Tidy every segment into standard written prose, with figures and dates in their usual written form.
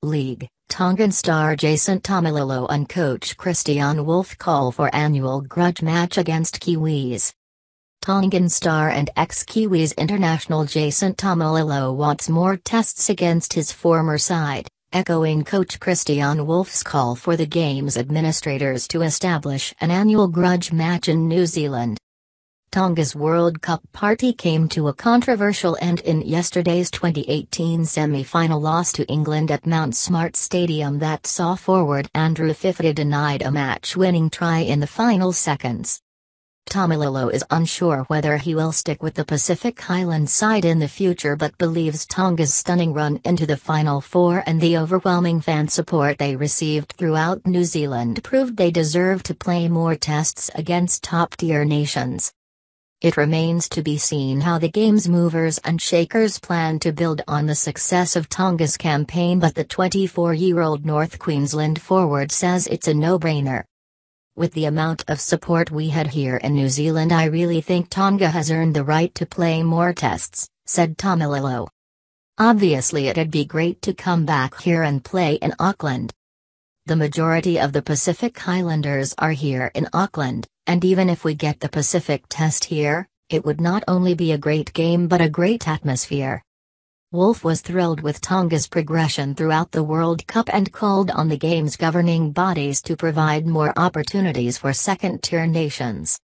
League, Tongan star Jason Taumalolo and coach Kristian Woolf call for annual grudge match against Kiwis. Tongan star and ex-Kiwis international Jason Taumalolo wants more tests against his former side, echoing coach Kristian Woolf's call for the game's administrators to establish an annual grudge match in New Zealand. Tonga's World Cup party came to a controversial end in yesterday's 2018 semi-final loss to England at Mount Smart Stadium that saw forward Andrew Fifita denied a match-winning try in the final seconds. Taumalolo is unsure whether he will stick with the Pacific Islands side in the future but believes Tonga's stunning run into the Final Four and the overwhelming fan support they received throughout New Zealand proved they deserve to play more tests against top-tier nations. It remains to be seen how the game's movers and shakers plan to build on the success of Tonga's campaign, but the 24-year-old North Queensland forward says it's a no-brainer. With the amount of support we had here in New Zealand, I really think Tonga has earned the right to play more tests, said Taumalolo. Obviously it'd be great to come back here and play in Auckland. The majority of the Pacific Islanders are here in Auckland, and even if we get the Pacific test here, it would not only be a great game but a great atmosphere. Woolf was thrilled with Tonga's progression throughout the World Cup and called on the game's governing bodies to provide more opportunities for second-tier nations.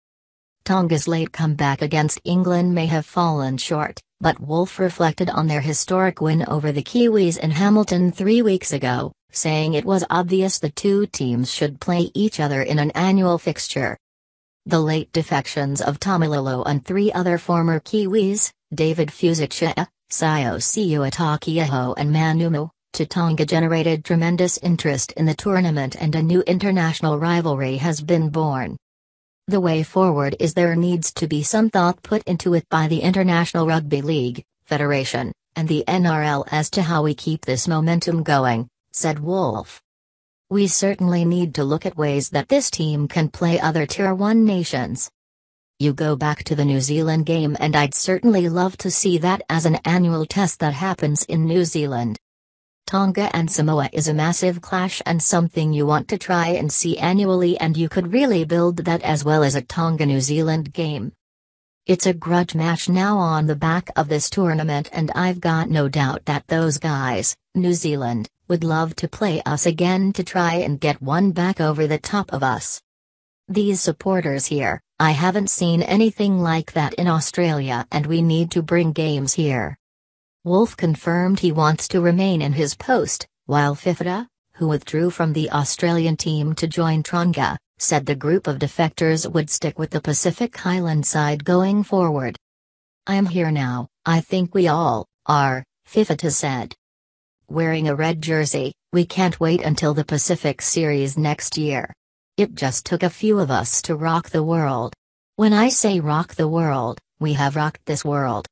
Tonga's late comeback against England may have fallen short, but Woolf reflected on their historic win over the Kiwis in Hamilton 3 weeks ago, saying it was obvious the two teams should play each other in an annual fixture. The late defections of Taumalolo and 3 other former Kiwis, David Fusiccia, Saiosi Uatakiaho and Manumu, to Tonga generated tremendous interest in the tournament and a new international rivalry has been born. The way forward is there needs to be some thought put into it by the International Rugby League, Federation, and the NRL as to how we keep this momentum going, said Woolf. We certainly need to look at ways that this team can play other Tier 1 nations. You go back to the New Zealand game and I'd certainly love to see that as an annual test that happens in New Zealand. Tonga and Samoa is a massive clash and something you want to try and see annually, and you could really build that as well as a Tonga-New Zealand game. It's a grudge match now on the back of this tournament, and I've got no doubt that those guys, New Zealand, would love to play us again to try and get one back over the top of us. These supporters here, I haven't seen anything like that in Australia, and we need to bring games here. Woolf confirmed he wants to remain in his post, while Fifita, who withdrew from the Australian team to join Tonga, said the group of defectors would stick with the Pacific Island side going forward. I'm here now, I think we all are, Fifita said. Wearing a red jersey, we can't wait until the Pacific Series next year. It just took a few of us to rock the world. When I say rock the world, we have rocked this world.